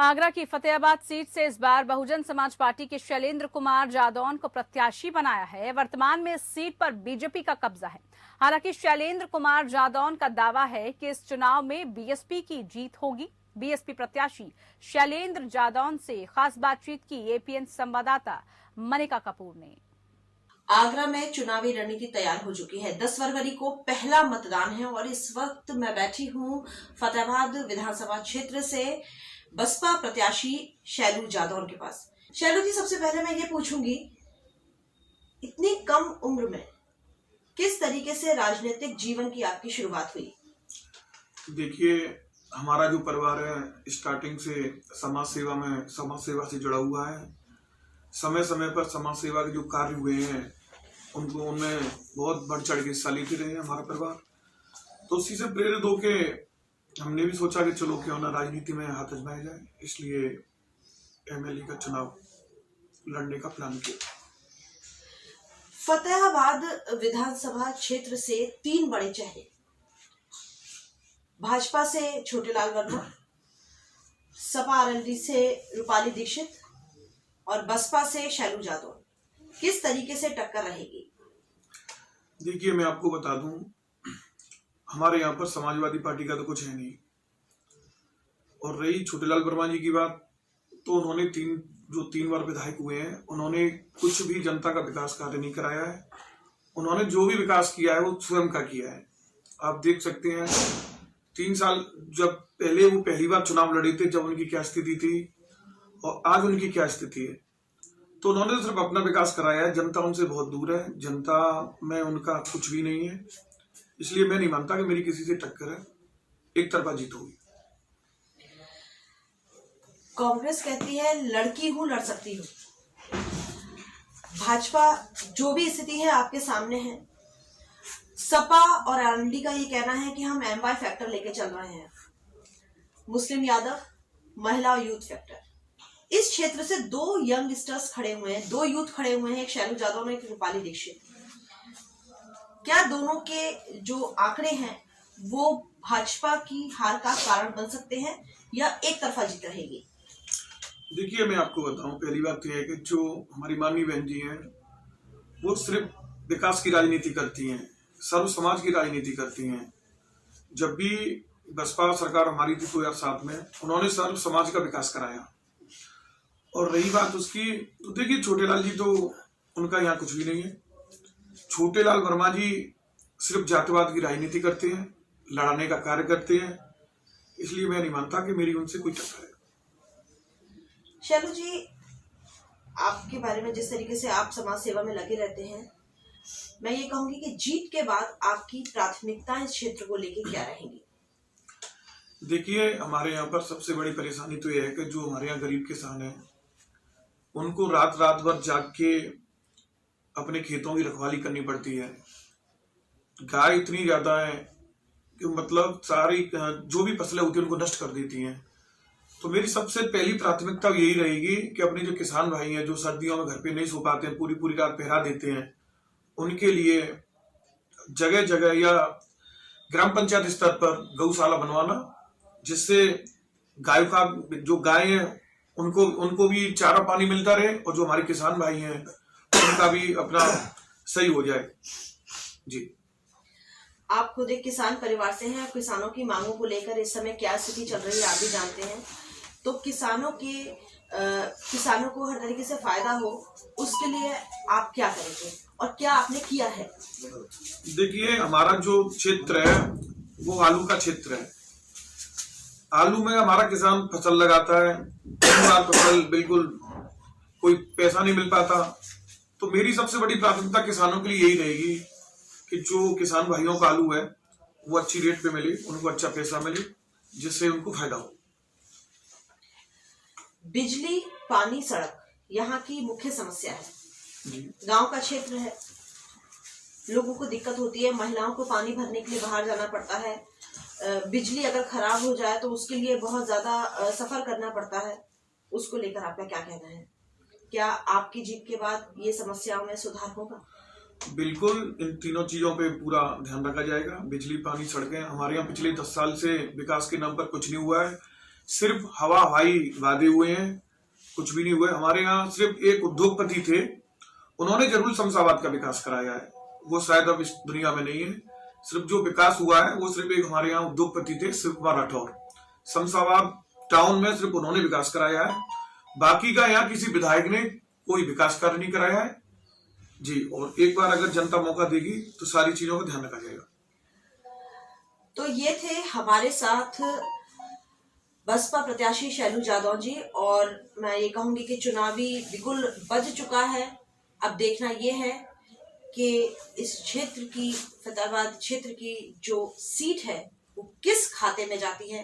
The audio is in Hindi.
आगरा की फतेहाबाद सीट से इस बार बहुजन समाज पार्टी के शैलेंद्र कुमार जादौन को प्रत्याशी बनाया है। वर्तमान में इस सीट पर बीजेपी का कब्जा है। हालांकि शैलेंद्र कुमार जादौन का दावा है कि इस चुनाव में बीएसपी की जीत होगी। बीएसपी प्रत्याशी शैलेंद्र जादौन से खास बातचीत की एपीएन संवाददाता मनिका कपूर ने। आगरा में चुनावी रणनीति तैयार हो चुकी है। 10 फरवरी को पहला मतदान है और इस वक्त मैं बैठी हूं फतेहाबाद विधानसभा क्षेत्र से बसपा प्रत्याशी शैलू जादौन के पास। शैलू जी, सबसे पहले मैं ये पूछूंगी, इतनी कम उम्र में किस तरीके से राजनीतिक जीवन की आपकी शुरुआत हुई? देखिए, हमारा जो परिवार है स्टार्टिंग से समाज सेवा से जुड़ा हुआ है। समय समय पर समाज सेवा के जो कार्य हुए हैं उनमें बहुत बढ़ चढ़ के हिस्सा लेते रहे हमारा परिवार। तो उसी से प्रेरित होकर हमने भी सोचा कि चलो क्यों ना राजनीति में हाथ आजमाया जाए, इसलिए एमएलए का चुनाव लड़ने का प्लान किया। फतेहाबाद विधानसभा क्षेत्र से 3 बड़े चेहरे, भाजपा से छोटेलाल वर्मा, सपा आरएलडी से रूपाली दीक्षित और बसपा से शैलू जादौन, किस तरीके से टक्कर रहेगी? देखिए, मैं आपको बता दूं, हमारे यहाँ पर समाजवादी पार्टी का तो कुछ है नहीं। और रही छोटेलाल वर्मा जी की बात, तो उन्होंने 3 बार विधायक हुए हैं, उन्होंने कुछ भी जनता का विकास कार्य नहीं कराया है। उन्होंने जो भी विकास किया है वो स्वयं का किया है। आप देख सकते हैं 3 साल जब पहले वो पहली बार चुनाव लड़े थे, जब उनकी क्या स्थिति थी और आज उनकी क्या स्थिति है। तो उन्होंने तो सिर्फ अपना विकास कराया है, जनता उनसे बहुत दूर है, जनता में उनका कुछ भी नहीं है। इसलिए मैं नहीं मानता कि मेरी किसी से टक्कर है, एक तरफा जीत होगी। कांग्रेस कहती है लड़की हूं, लड़ सकती हूं। भाजपा जो भी स्थिति है आपके सामने है। सपा और आरएलडी का ये कहना है कि हम एमवाई फैक्टर लेके चल रहे हैं, मुस्लिम यादव, महिला और यूथ फैक्टर। इस क्षेत्र से 2 यंगस्टर्स खड़े हुए हैं, 2 यूथ खड़े हुए हैं, एक शैलू जादौन और एक रूपाली दीक्षित। क्या दोनों के जो आंकड़े हैं वो भाजपा की हार का कारण बन सकते हैं या एक तरफा जीत रहेगी? देखिए, मैं आपको बताऊं, पहली बात यह है कि जो हमारी माननीय बहन जी हैं वो सिर्फ विकास की राजनीति करती हैं, सर्व समाज की राजनीति करती हैं। जब भी बसपा सरकार हमारी थी 2007 में, उन्होंने सर्व समाज का विकास कराया। और रही बात उसकी, तो देखिए छोटेलाल जी तो उनका यहाँ कुछ भी नहीं है। छोटेलाल वर्मा जी सिर्फ जातिवाद की राजनीति करते हैं, लड़ाने का कार्य करते हैं। इसलिए मैं नहीं मानता कि मेरी उनसे कोई टक्कर है। शैलू जी, आपके बारे में जिस तरीके से आप समाज सेवा में लगे रहते हैं, मैं ये कहूंगी कि जीत के बाद आपकी प्राथमिकताएं इस क्षेत्र को लेकर क्या रहेंगी? देखिए, हमारे यहाँ पर सबसे बड़ी परेशानी तो यह है कि जो हमारे यहाँ गरीब किसान हैं उनको रात भर जाग के अपने खेतों की रखवाली करनी पड़ती है। गाय इतनी ज्यादा है कि मतलब सारी जो भी फसलें होती है उनको नष्ट कर देती हैं। तो मेरी सबसे पहली प्राथमिकता यही रहेगी कि अपने जो किसान भाई हैं, जो सर्दियों में घर पे नहीं सो पाते हैं, पूरी रात पहरा देते हैं, उनके लिए जगह जगह या ग्राम पंचायत स्तर पर गौशाला बनवाना, जिससे गायों का जो गाय है उनको भी चारा पानी मिलता रहे और जो हमारे किसान भाई हैं उनका भी अपना सही हो जाए। जी, आप खुद एक किसान परिवार से हैं। किसानों की मांगों को लेकर इस समय क्या स्थिति चल रही है आप भी जानते हैं। तो किसानों को हर तरीके से फायदा हो, उसके लिए आप क्या करेंगे और क्या आपने किया है? देखिए, हमारा जो क्षेत्र है वो आलू का क्षेत्र है। आलू में हमारा किसान फसल लगाता है, फसल बिल्कुल कोई पैसा नहीं मिल पाता। तो मेरी सबसे बड़ी प्राथमिकता किसानों के लिए यही रहेगी कि जो किसान भाइयों का आलू है वो अच्छी रेट पे मिले, उनको अच्छा पैसा मिले, जिससे उनको फायदा हो। बिजली, पानी, सड़क यहाँ की मुख्य समस्या है। जी, गांव का क्षेत्र है, लोगों को दिक्कत होती है। महिलाओं को पानी भरने के लिए बाहर जाना पड़ता है। बिजली अगर खराब हो जाए तो उसके लिए बहुत ज्यादा सफर करना पड़ता है। उसको लेकर आपका क्या कहना है? क्या आपकी जीत के बाद ये समस्याओं में सुधार होगा? बिल्कुल, इन तीनों चीजों पे पूरा ध्यान रखा जाएगा। बिजली, पानी, सड़कें। हमारे यहाँ पिछले 10 साल से विकास के नाम पर कुछ नहीं हुआ है। सिर्फ हवाई वादे हुए हैं, कुछ भी नहीं हुए। हमारे यहाँ सिर्फ एक उद्योगपति थे, उन्होंने जरूर शमशाबाद का विकास कराया है, वो शायद अब इस दुनिया में नहीं है। सिर्फ जो विकास हुआ है वो सिर्फ एक हमारे यहाँ उद्योगपति थे, शिव कुमार राठौर, शमशाबाद टाउन में सिर्फ उन्होंने विकास कराया है। बाकी का यहाँ किसी विधायक ने कोई विकास कार्य नहीं कराया है जी। और एक बार अगर जनता मौका देगी तो सारी चीजों का ध्यान रखा जाएगा। तो ये थे हमारे साथ बसपा प्रत्याशी शैलू जादौन जी, और मैं ये कहूंगी कि चुनावी बिगुल बज चुका है। अब देखना ये है कि इस क्षेत्र की, फतेहाबाद क्षेत्र की जो सीट है वो किस खाते में जाती है।